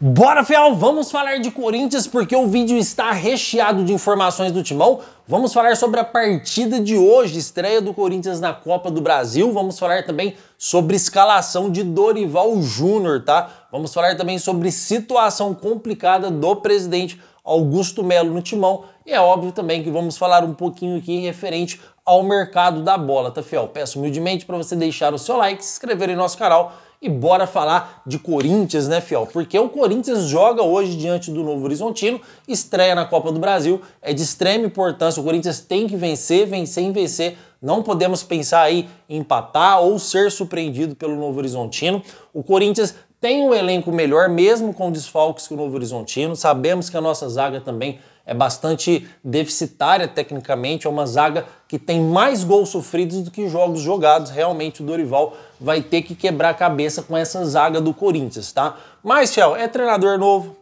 Bora, fiel! Vamos falar de Corinthians porque o vídeo está recheado de informações do Timão. Vamos falar sobre a partida de hoje, estreia do Corinthians na Copa do Brasil. Vamos falar também sobre escalação de Dorival Júnior, tá? Vamos falar também sobre situação complicada do presidente Augusto Melo no Timão. E é óbvio também que vamos falar um pouquinho aqui referente ao mercado da bola, tá, fiel? Peço humildemente para você deixar o seu like, se inscrever em nosso canal. E bora falar de Corinthians, né, fiel? Porque o Corinthians joga hoje diante do Novo Horizontino, estreia na Copa do Brasil, é de extrema importância, o Corinthians tem que vencer, vencer e vencer. Não podemos pensar aí em empatar ou ser surpreendido pelo Novo Horizontino. O Corinthians tem um elenco melhor, mesmo com desfalques que o Novo Horizontino. Sabemos que a nossa zaga também é bastante deficitária tecnicamente, é uma zaga que tem mais gols sofridos do que jogos jogados. Realmente o Dorival vai ter que quebrar a cabeça com essa zaga do Corinthians, tá? Mas, fiel, é treinador novo,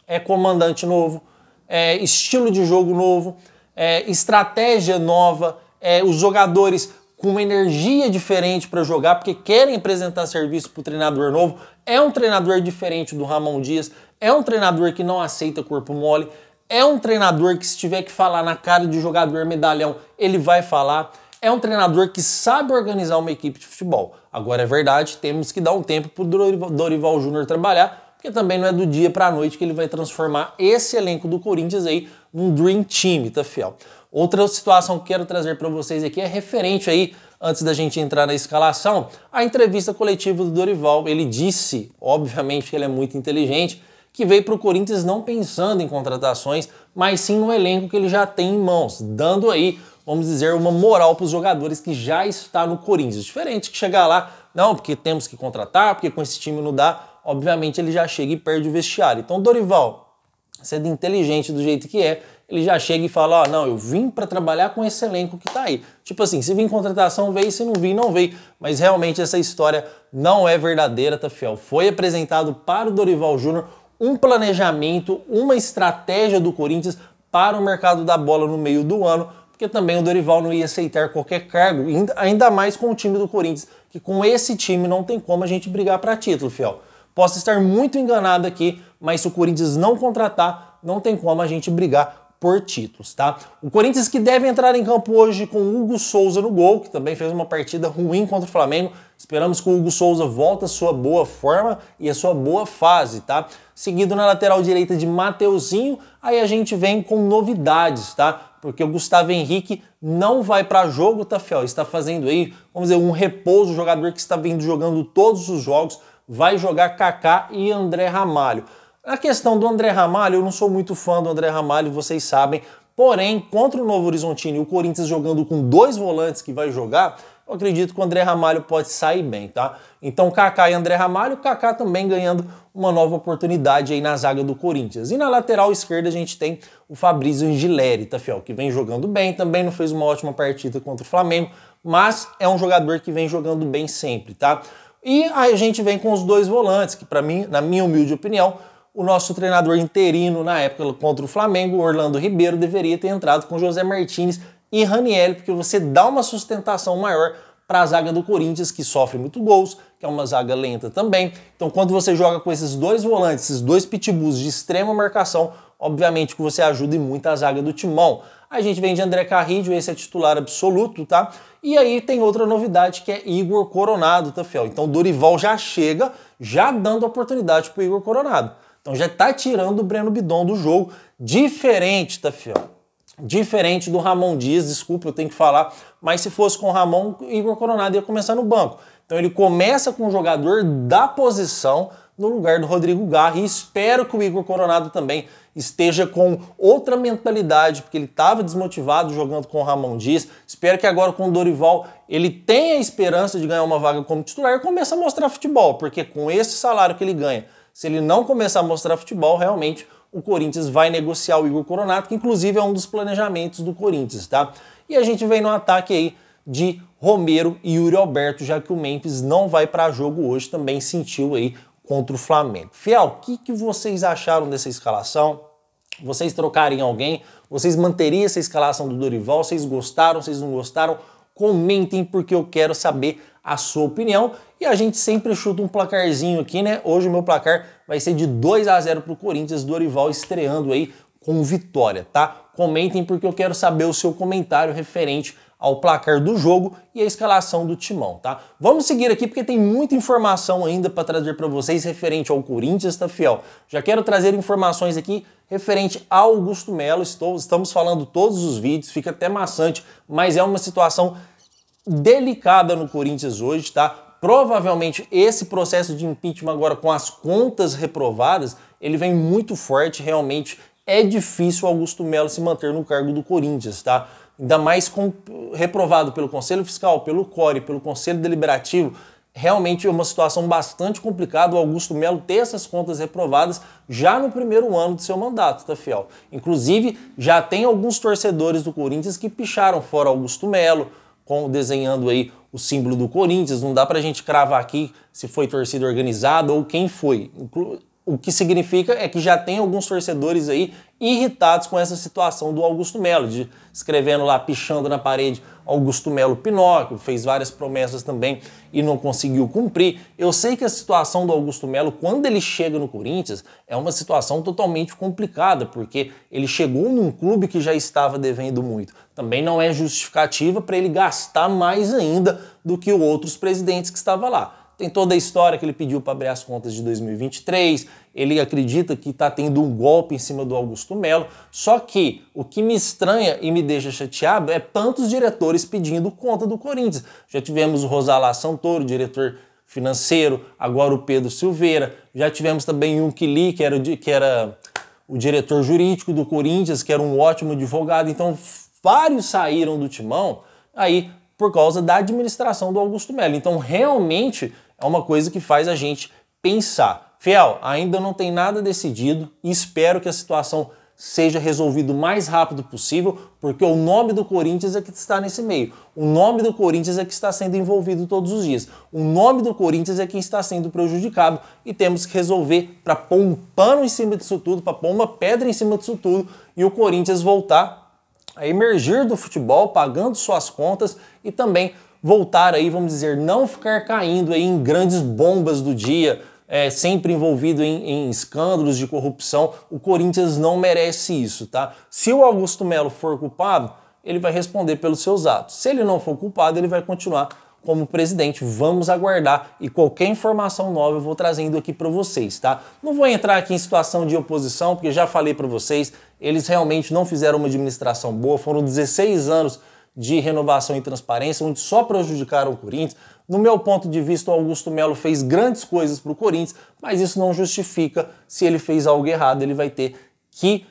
é comandante novo, é estilo de jogo novo, é estratégia nova, os jogadores com uma energia diferente para jogar, porque querem apresentar serviço para o treinador novo. É um treinador diferente do Ramon Dias, é um treinador que não aceita corpo mole, é um treinador que, se tiver que falar na cara de jogador medalhão, ele vai falar. É um treinador que sabe organizar uma equipe de futebol. Agora, é verdade, temos que dar um tempo para o Dorival Júnior trabalhar, porque também não é do dia para a noite que ele vai transformar esse elenco do Corinthians aí num Dream Team, tá, fiel? Outra situação que quero trazer para vocês aqui é referente aí, antes da gente entrar na escalação, a entrevista coletiva do Dorival. Ele disse, obviamente que ele é muito inteligente, que veio para o Corinthians não pensando em contratações, mas sim no elenco que ele já tem em mãos, dando aí, vamos dizer, uma moral para os jogadores que já está no Corinthians. Diferente que chegar lá, não, porque temos que contratar, porque com esse time não dá, obviamente ele já chega e perde o vestiário. Então, Dorival, sendo inteligente do jeito que é, ele já chega e fala, ó, não, eu vim para trabalhar com esse elenco que tá aí. Tipo assim, se vir contratação, veio, se não vir, não veio. Mas realmente essa história não é verdadeira, tá, fiel? Foi apresentado para o Dorival Júnior um planejamento, uma estratégia do Corinthians para o mercado da bola no meio do ano, porque também o Dorival não ia aceitar qualquer cargo, ainda mais com o time do Corinthians, que com esse time não tem como a gente brigar para título, fiel. Posso estar muito enganado aqui, mas se o Corinthians não contratar, não tem como a gente brigar por títulos, tá? O Corinthians que deve entrar em campo hoje com o Hugo Souza no gol, que também fez uma partida ruim contra o Flamengo. Esperamos que o Hugo Souza volte à sua boa forma e à sua boa fase, tá? Seguido na lateral direita de Mateuzinho, aí a gente vem com novidades, tá? Porque o Gustavo Henrique não vai para jogo, tá, fiel? Está fazendo aí, vamos dizer, um repouso, o jogador que está vindo jogando todos os jogos, vai jogar Kaká e André Ramalho. A questão do André Ramalho, eu não sou muito fã do André Ramalho, vocês sabem, porém, contra o Novo Horizontino e o Corinthians jogando com dois volantes que vai jogar, eu acredito que o André Ramalho pode sair bem, tá? Então, Kaká e André Ramalho, Kaká também ganhando uma nova oportunidade aí na zaga do Corinthians. E na lateral esquerda a gente tem o Fabrício Angileri, tá, fiel? Que vem jogando bem, também não fez uma ótima partida contra o Flamengo, mas é um jogador que vem jogando bem sempre, tá? E aí a gente vem com os dois volantes, que para mim, na minha humilde opinião, o nosso treinador interino na época contra o Flamengo, Orlando Ribeiro, deveria ter entrado com José Martínez e Ranieri, porque você dá uma sustentação maior para a zaga do Corinthians, que sofre muito gols, que é uma zaga lenta também. Então, quando você joga com esses dois volantes, esses dois pitbulls de extrema marcação, obviamente que você ajuda muito a zaga do Timão. A gente vem de André Carrillo, esse é titular absoluto, tá? E aí tem outra novidade que é Igor Coronado, tá, fiel? Então, o Dorival já chega, já dando oportunidade para o Igor Coronado. Então já tá tirando o Breno Bidon do jogo, diferente, tá, fiel? Diferente do Ramon Dias, desculpa, eu tenho que falar, mas se fosse com o Ramon, o Igor Coronado ia começar no banco. Então ele começa com um jogador da posição no lugar do Rodrigo Garra e espero que o Igor Coronado também esteja com outra mentalidade, porque ele estava desmotivado jogando com o Ramon Dias. Espero que agora com o Dorival ele tenha a esperança de ganhar uma vaga como titular e comece a mostrar futebol, porque com esse salário que ele ganha, se ele não começar a mostrar futebol, realmente o Corinthians vai negociar o Igor Coronado, que inclusive é um dos planejamentos do Corinthians, tá? E a gente vem no ataque aí de Romero e Yuri Alberto, já que o Memphis não vai para jogo hoje, também sentiu aí contra o Flamengo. Fiel, o que vocês acharam dessa escalação? Vocês trocariam alguém? Vocês manteriam essa escalação do Dorival? Vocês gostaram? Vocês não gostaram? Comentem, porque eu quero saber a sua opinião e a gente sempre chuta um placarzinho aqui, né? Hoje o meu placar vai ser de 2-0 pro Corinthians, Dorival estreando aí com vitória, tá? Comentem porque eu quero saber o seu comentário referente ao placar do jogo e a escalação do timão, tá? Vamos seguir aqui porque tem muita informação ainda para trazer para vocês referente ao Corinthians, tá, fiel? Já quero trazer informações aqui referente ao Augusto Melo, estamos falando todos os vídeos, fica até maçante, mas é uma situação delicada no Corinthians hoje, tá? Provavelmente esse processo de impeachment agora com as contas reprovadas, ele vem muito forte, realmente é difícil o Augusto Melo se manter no cargo do Corinthians, tá? Ainda mais reprovado pelo Conselho Fiscal, pelo CORE, pelo Conselho Deliberativo, realmente é uma situação bastante complicada o Augusto Melo ter essas contas reprovadas já no primeiro ano do seu mandato, tá, fiel? Inclusive, já tem alguns torcedores do Corinthians que picharam fora Augusto Melo, desenhando aí o símbolo do Corinthians, não dá pra gente cravar aqui se foi torcida organizada ou quem foi. O que significa é que já tem alguns torcedores aí irritados com essa situação do Augusto Melo, de escrevendo lá, pichando na parede, Augusto Melo Pinóquio, fez várias promessas também e não conseguiu cumprir. Eu sei que a situação do Augusto Melo, quando ele chega no Corinthians, é uma situação totalmente complicada, porque ele chegou num clube que já estava devendo muito. Também não é justificativa para ele gastar mais ainda do que outros presidentes que estavam lá. Tem toda a história que ele pediu para abrir as contas de 2023, ele acredita que está tendo um golpe em cima do Augusto Melo, só que o que me estranha e me deixa chateado é tantos diretores pedindo conta do Corinthians. Já tivemos o Rosalá Santoro, diretor financeiro, agora o Pedro Silveira, já tivemos também o Kili, que era o diretor jurídico do Corinthians, que era um ótimo advogado, então vários saíram do timão aí por causa da administração do Augusto Melo. Então realmente é uma coisa que faz a gente pensar. Fiel, ainda não tem nada decidido e espero que a situação seja resolvida o mais rápido possível, porque o nome do Corinthians é que está nesse meio. O nome do Corinthians é que está sendo envolvido todos os dias. O nome do Corinthians é quem está sendo prejudicado e temos que resolver para pôr um pano em cima disso tudo, para pôr uma pedra em cima disso tudo e o Corinthians voltar a emergir do futebol, pagando suas contas e também voltar aí, vamos dizer, não ficar caindo aí em grandes bombas do dia, sempre envolvido em escândalos de corrupção. O Corinthians não merece isso, tá? Se o Augusto Melo for culpado, ele vai responder pelos seus atos. Se ele não for culpado, ele vai continuar como presidente. Vamos aguardar e qualquer informação nova eu vou trazendo aqui para vocês, tá? Não vou entrar aqui em situação de oposição, porque já falei para vocês, eles realmente não fizeram uma administração boa, foram 16 anos de renovação e transparência, onde só prejudicaram o Corinthians. No meu ponto de vista, o Augusto Melo fez grandes coisas para o Corinthians, mas isso não justifica se ele fez algo errado, ele vai ter que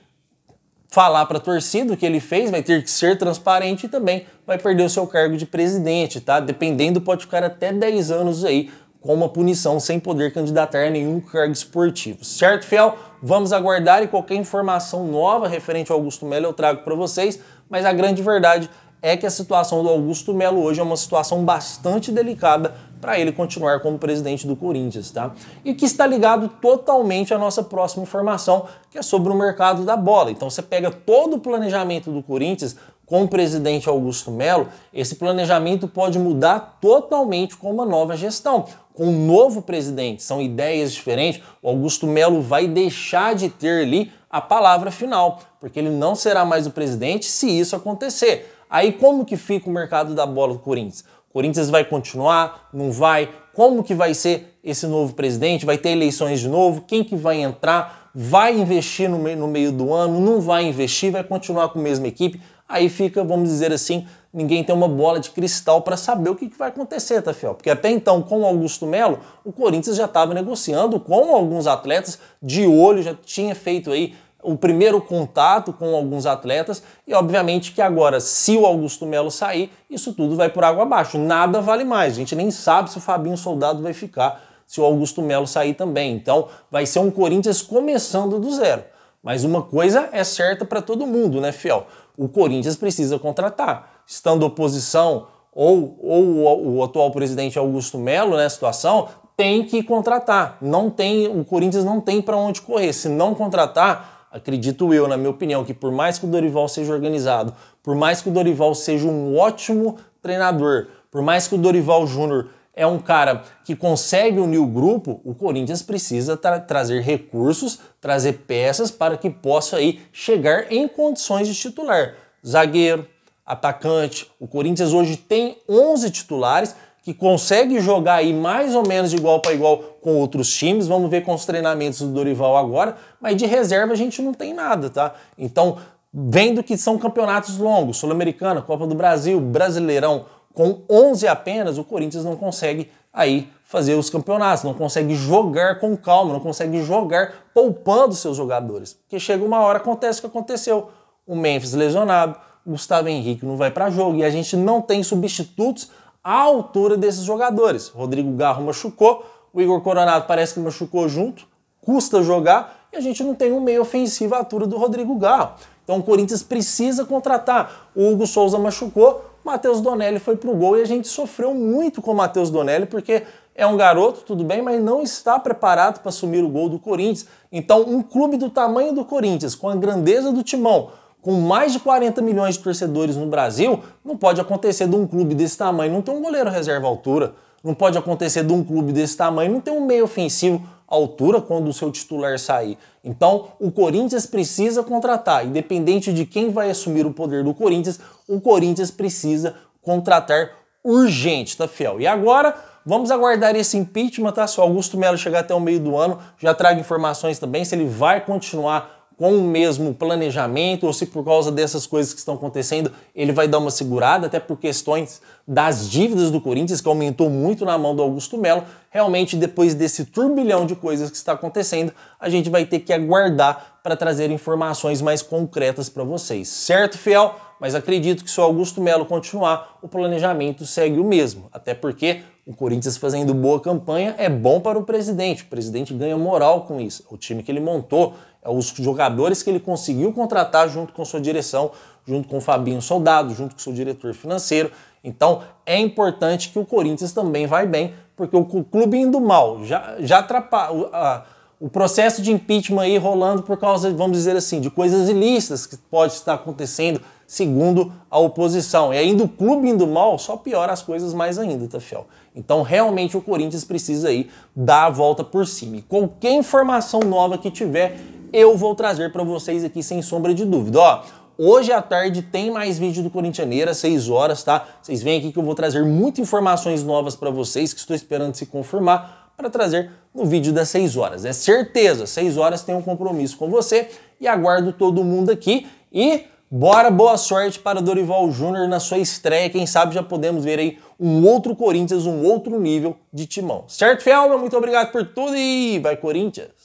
falar para a torcida o que ele fez, vai ter que ser transparente e também vai perder o seu cargo de presidente, tá? Dependendo, pode ficar até 10 anos aí com uma punição sem poder candidatar a nenhum cargo esportivo. Certo, fiel? Vamos aguardar e qualquer informação nova referente ao Augusto Melo eu trago para vocês, mas a grande verdade é que a situação do Augusto Melo hoje é uma situação bastante delicada para ele continuar como presidente do Corinthians, tá? E que está ligado totalmente à nossa próxima informação, que é sobre o mercado da bola. Então você pega todo o planejamento do Corinthians com o presidente Augusto Melo, esse planejamento pode mudar totalmente com uma nova gestão, com um novo presidente, são ideias diferentes. O Augusto Melo vai deixar de ter ali a palavra final, porque ele não será mais o presidente se isso acontecer. Aí como que fica o mercado da bola do Corinthians? O Corinthians vai continuar? Não vai? Como que vai ser esse novo presidente? Vai ter eleições de novo? Quem que vai entrar? Vai investir no meio do ano? Não vai investir? Vai continuar com a mesma equipe? Aí fica, vamos dizer assim, ninguém tem uma bola de cristal para saber o que vai acontecer, tá, fiel? Porque até então, com o Augusto Melo, o Corinthians já estava negociando com alguns atletas de olho, já tinha feito aí o primeiro contato com alguns atletas e obviamente que agora, se o Augusto Melo sair, isso tudo vai por água abaixo, nada vale mais, a gente nem sabe se o Fabinho Soldado vai ficar, se o Augusto Melo sair também, então vai ser um Corinthians começando do zero, mas uma coisa é certa para todo mundo, né, fiel? O Corinthians precisa contratar, estando oposição ou o atual presidente Augusto Melo, né, situação, tem que contratar, o Corinthians não tem para onde correr, se não contratar, acredito eu, na minha opinião, que por mais que o Dorival seja organizado, por mais que o Dorival seja um ótimo treinador, por mais que o Dorival Júnior é um cara que consegue unir o grupo, o Corinthians precisa trazer recursos, trazer peças para que possa aí chegar em condições de titular. Zagueiro, atacante, o Corinthians hoje tem 11 titulares que consegue jogar aí mais ou menos de igual para igual com outros times. Vamos ver com os treinamentos do Dorival agora, mas de reserva a gente não tem nada, tá? Então, vendo que são campeonatos longos, Sul-Americana, Copa do Brasil, Brasileirão, com 11 apenas, o Corinthians não consegue aí fazer os campeonatos, não consegue jogar com calma, não consegue jogar poupando seus jogadores. Porque chega uma hora, acontece o que aconteceu. O Memphis lesionado, o Gustavo Henrique não vai para jogo e a gente não tem substitutos à altura desses jogadores. Rodrigo Garro machucou, o Igor Coronado parece que machucou junto, custa jogar e a gente não tem um meio ofensivo à altura do Rodrigo Garro. Então o Corinthians precisa contratar. O Hugo Souza machucou, o Matheus Donelli foi pro gol e a gente sofreu muito com o Matheus Donelli porque é um garoto, tudo bem, mas não está preparado para assumir o gol do Corinthians. Então um clube do tamanho do Corinthians, com a grandeza do Timão, com mais de 40 milhões de torcedores no Brasil, não pode acontecer de um clube desse tamanho não ter um goleiro reserva à altura. Não pode acontecer de um clube desse tamanho não ter um meio ofensivo à altura quando o seu titular sair. Então, o Corinthians precisa contratar. Independente de quem vai assumir o poder do Corinthians, o Corinthians precisa contratar urgente, tá, fiel? E agora, vamos aguardar esse impeachment, tá? Se o Augusto Melo chegar até o meio do ano, já trago informações também se ele vai continuar com o mesmo planejamento ou se por causa dessas coisas que estão acontecendo ele vai dar uma segurada, até por questões das dívidas do Corinthians, que aumentou muito na mão do Augusto Melo. Realmente, depois desse turbilhão de coisas que está acontecendo, a gente vai ter que aguardar para trazer informações mais concretas para vocês. Certo, fiel? Mas acredito que se o Augusto Melo continuar, o planejamento segue o mesmo, até porque o Corinthians fazendo boa campanha é bom para o presidente ganha moral com isso, o time que ele montou, os jogadores que ele conseguiu contratar junto com sua direção, junto com o Fabinho Soldado, junto com seu diretor financeiro. Então é importante que o Corinthians também vai bem, porque o clube indo mal, já atrapalha o processo de impeachment aí rolando por causa, vamos dizer assim, de coisas ilícitas que pode estar acontecendo segundo a oposição. E ainda o clube indo mal só piora as coisas mais ainda, tá, fiel? Então realmente o Corinthians precisa aí dar a volta por cima. E qualquer informação nova que tiver, eu vou trazer para vocês aqui sem sombra de dúvida. Ó, hoje à tarde tem mais vídeo do Corintianeira, 6 horas, tá? Vocês veem aqui que eu vou trazer muitas informações novas para vocês, que estou esperando se confirmar, para trazer no vídeo das 6 horas. É certeza, 6 horas tem um compromisso com você e aguardo todo mundo aqui. E bora, boa sorte para Dorival Júnior na sua estreia. Quem sabe já podemos ver aí um outro Corinthians, um outro nível de timão. Certo, fiel? Muito obrigado por tudo e vai Corinthians!